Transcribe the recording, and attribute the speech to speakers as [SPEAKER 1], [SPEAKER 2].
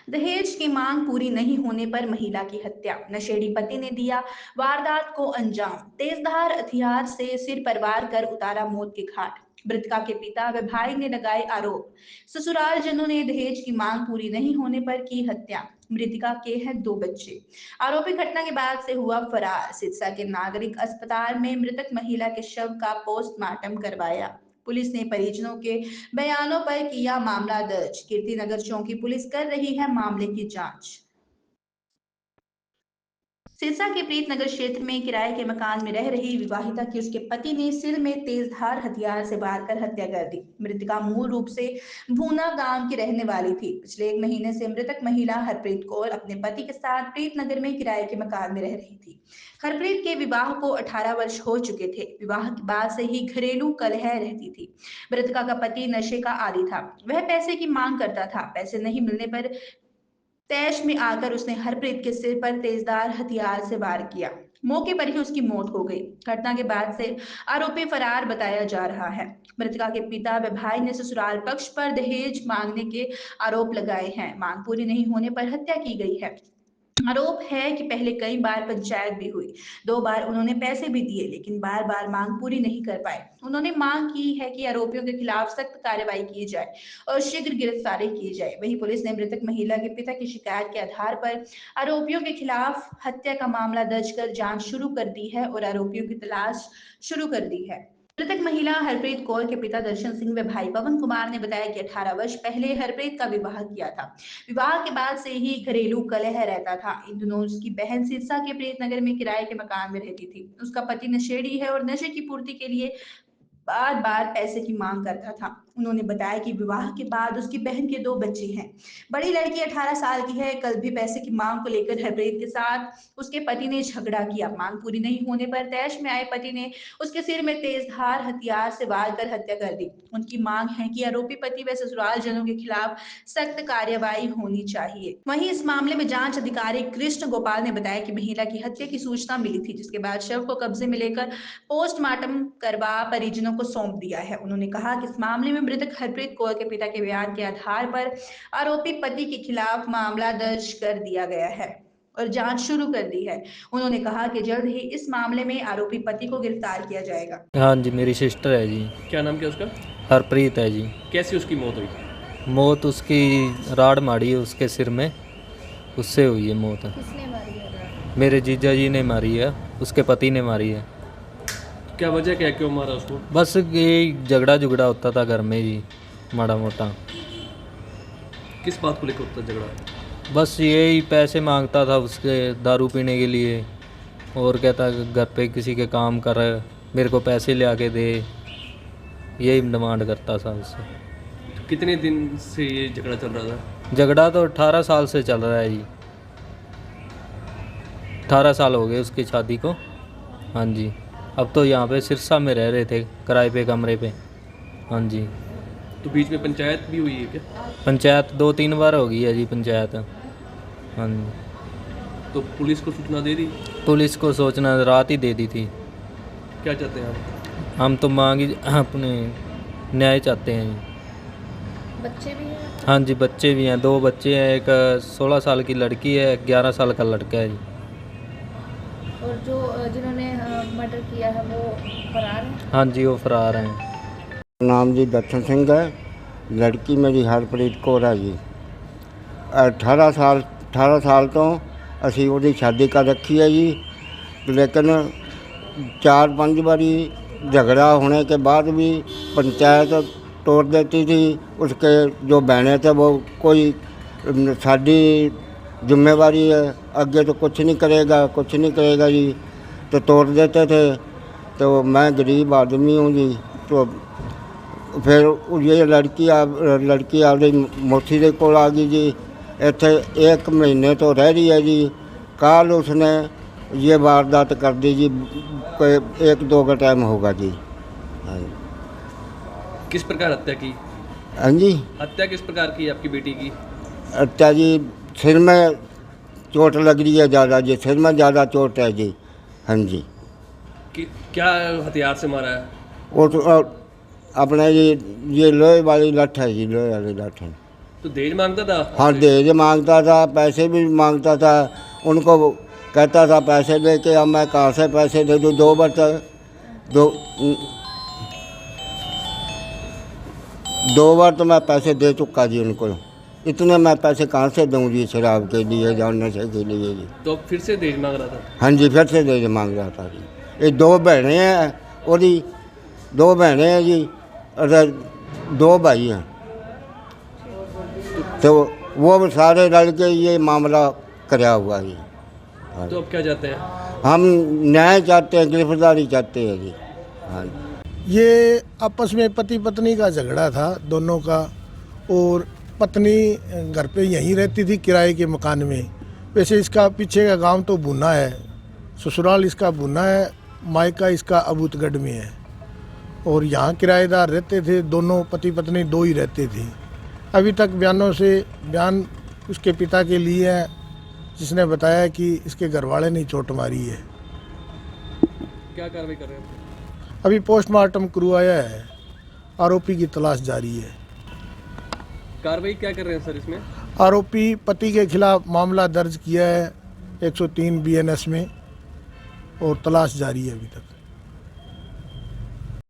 [SPEAKER 1] दहेज की मांग पूरी नहीं होने पर महिला की हत्या। नशेड़ी पति ने दिया वारदात को अंजाम। तेजधार हथियार से सिर पर वार कर उतारा मौत के घाट। मृतका के पिता व भाई ने लगाए आरोप। ससुरालजनों ने दहेज की मांग पूरी नहीं होने पर की हत्या। मृतका के हैं 2 बच्चे। आरोपी घटना के बाद से हुआ फरार। सिरसा के नागरिक अस्पताल में मृतक महिला के शव का पोस्टमार्टम करवाया। पुलिस ने परिजनों के बयानों पर किया मामला दर्ज। कीर्तिनगर चौकी पुलिस कर रही है मामले की जांच। सिरसा के प्रीतनगर क्षेत्र में किराए के मकान में रह रही विवाहिता की उसके पति ने सिर में तेजधार हथियार से वार कर हत्या कर दी। मृतका मूल रूप से भूना गांव की रहने वाली थी। पिछले 1 महीने से मृतक महिला हरप्रीत कौर अपने पति के साथ प्रीतनगर में किराए के मकान में रह रही थी। हरप्रीत के विवाह को 18 वर्ष हो चुके थे। विवाह के बाद से ही घरेलू कलह रहती थी। मृतका का पति नशे का आदी था। वह पैसे की मांग करता था। पैसे नहीं मिलने पर तैश में आकर उसने हरप्रीत के सिर पर तेजदार हथियार से वार किया। मौके पर ही उसकी मौत हो गई। घटना के बाद से आरोपी फरार बताया जा रहा है। मृतका के पिता व भाई ने ससुराल पक्ष पर दहेज मांगने के आरोप लगाए हैं। मांग पूरी नहीं होने पर हत्या की गई है। आरोप है कि पहले कई बार पंचायत भी हुई। 2 बार उन्होंने पैसे भी दिए, लेकिन बार बार मांग पूरी नहीं कर पाए। उन्होंने मांग की है कि आरोपियों के खिलाफ सख्त कार्रवाई की जाए और शीघ्र गिरफ्तारी की जाए। वहीं पुलिस ने मृतक महिला के पिता की शिकायत के आधार पर आरोपियों के खिलाफ हत्या का मामला दर्ज कर जांच शुरू कर दी है और आरोपियों की तलाश शुरू कर दी है। मृतक महिला हरप्रीत कौर के पिता दर्शन सिंह व भाई पवन कुमार ने बताया कि 18 वर्ष पहले हरप्रीत का विवाह किया था। विवाह के बाद से ही घरेलू कलह रहता था। इन दिनों उसकी बहन सिरसा के प्रीतनगर में किराए के मकान में रहती थी। उसका पति नशेड़ी है और नशे की पूर्ति के लिए बार बार पैसे की मांग करता था। उन्होंने बताया कि विवाह के बाद उसकी बहन के 2 बच्चे हैं। बड़ी लड़की 18 साल की है। कल भी पैसे की मांग को लेकर हरप्रीत के साथ उसके पति ने झगड़ा किया। मांग पूरी नहीं होने पर तैश में आए पति ने उसके सिर में तेजधार हथियार से वार कर हत्या कर दी। उनकी मांग है कि आरोपी पति व ससुराल जनों के खिलाफ सख्त कार्रवाई होनी चाहिए। वहीं इस मामले में जांच अधिकारी कृष्ण गोपाल ने बताया कि महिला की हत्या की सूचना मिली थी, जिसके बाद शव को कब्जे में लेकर पोस्टमार्टम करवा परिजनों को सौंप दिया है। उन्होंने कहा कि इस मामले में मृतक हरप्रीत कौर के पिता के बयान के आधार पर आरोपी पति के खिलाफ मामला दर्ज कर दिया गया है और जांच शुरू कर दी है। उन्होंने कहा कि जल्द ही इस मामले में आरोपी पति को गिरफ्तार किया जाएगा।
[SPEAKER 2] हाँ जी, मेरी सिस्टर है जी।
[SPEAKER 3] क्या नाम क्या उसका?
[SPEAKER 2] हरप्रीत है जी।
[SPEAKER 3] कैसी उसकी मौत हुई?
[SPEAKER 2] मौत उसकी राड़ मारी है उसके सिर में, उससे हुई है मौत।
[SPEAKER 4] किसने मारी है?
[SPEAKER 2] मेरे जीजा जी ने मारी है, उसके पति ने मारी है।
[SPEAKER 3] क्या वजह क्या, क्यों मारा उसको?
[SPEAKER 2] बस ये झगड़ा झुगड़ा होता था घर में जी, माड़ा मोटा।
[SPEAKER 3] किस बात को लेकर होता झगड़ा?
[SPEAKER 2] बस यही पैसे मांगता था उसके दारू पीने के लिए, और कहता घर पे किसी के काम कर, मेरे को पैसे ले आके दे, यही डिमांड करता था उससे।
[SPEAKER 3] तो कितने दिन से ये झगड़ा चल रहा था?
[SPEAKER 2] झगड़ा तो 18 साल से चल रहा है जी। 18 साल हो गए उसकी शादी को। हाँ जी, अब तो यहाँ पे सिरसा में रह रहे थे किराए पे कमरे पे। हाँ जी।
[SPEAKER 3] तो बीच में पंचायत भी हुई है क्या?
[SPEAKER 2] पंचायत 2-3 बार हो गई है जी पंचायत। हाँ जी।
[SPEAKER 3] तो पुलिस को सूचना दे दी?
[SPEAKER 2] पुलिस को सूचना रात ही दे दी थी।
[SPEAKER 3] क्या चाहते हैं आप?
[SPEAKER 2] हम तो मांगी अपने न्याय चाहते हैं जी।
[SPEAKER 4] बच्चे भी हैं?
[SPEAKER 2] हाँ जी, बच्चे भी हैं, 2 बच्चे हैं। एक 16 साल की लड़की है, 11 साल का लड़का है जी।
[SPEAKER 4] और जो जिन्होंने मर्डर किया है वो फरार है?
[SPEAKER 2] हाँ जी, वो फरार हैं।
[SPEAKER 5] नाम जी दर्शन सिंह है। लड़की मेरी हरप्रीत कौर है जी। 18 साल तो ਅਸੀਂ ਉਹਦੀ ਸ਼ਾਦੀ ਕਰ ਰੱਖੀ है जी, लेकिन 4-5 बारी झगड़ा होने के बाद भी पंचायत तोड़ देती थी। उसके जो बहने थे वो कोई साड़ी जिम्मेवारी है, आगे तो कुछ नहीं करेगा जी, तो तोड़ देते थे। तो मैं गरीब आदमी हूँ जी, तो फिर ये लड़की आपकी मोसी के कोल आ गई जी। इत्थे 1 महीने तो रह रही है जी। कल उसने ये वारदात कर दी जी, कोई 1-2 का टाइम होगा जी। हाँ जी।
[SPEAKER 3] किस प्रकार हत्या की?
[SPEAKER 5] हाँ जी,
[SPEAKER 3] हत्या किस प्रकार की आपकी बेटी की?
[SPEAKER 5] अच्छा जी, सिर में चोट लग रही है ज़्यादा जी, सिर में ज़्यादा चोट है जी। हाँ जी।
[SPEAKER 3] क्या हथियार से मारा है?
[SPEAKER 5] वो तो अपने ये लोहे वाली लठ है जी, लोहे वाली लठ है।
[SPEAKER 3] तो दहेज मांगता था?
[SPEAKER 5] हाँ, दहेज मांगता था, पैसे भी मांगता था। उनको कहता था पैसे दे के, अब मैं कहाँ से पैसे दे दूँ? दो बार तो मैं पैसे दे चुका जी उनको। इतने मैं पैसे कहाँ से दूँ जी शराब के लिए या नशे के लिए जी?
[SPEAKER 3] तो अब फिर से दहेज मांग रहा था?
[SPEAKER 5] हाँ जी, फिर से दहेज मांग रहा था जी। ये दो बहनें हैं, और दो बहनें हैं जी, और दो भाई हैं। तो वो सारे रल के ये मामला कराया हुआ है जी।
[SPEAKER 3] तो अब क्या चाहते हैं?
[SPEAKER 5] हम न्याय चाहते हैं, गिरफ्तारी चाहते हैं जी। हाँ जी।
[SPEAKER 6] ये आपस में पति पत्नी का झगड़ा था दोनों का, और पत्नी घर पे यहीं रहती थी किराए के मकान में। वैसे इसका पीछे का गांव तो भुना है, ससुराल इसका भुना है, मायका इसका अबूतगढ़ में है, और यहाँ किराएदार रहते थे। दोनों पति पत्नी दो ही रहते थे। अभी तक बयान उसके पिता के लिए है, जिसने बताया कि इसके घरवाले ने चोट मारी है।
[SPEAKER 3] क्या कार्रवाई कर रहे हैं?
[SPEAKER 6] अभी पोस्टमार्टम करवाया है, आरोपी की तलाश जारी है।
[SPEAKER 3] कार्रवाई क्या कर रहे हैं सर इसमें?
[SPEAKER 6] आरोपी पति के खिलाफ मामला दर्ज किया है 103 BNS में, और तलाश जारी है अभी तक।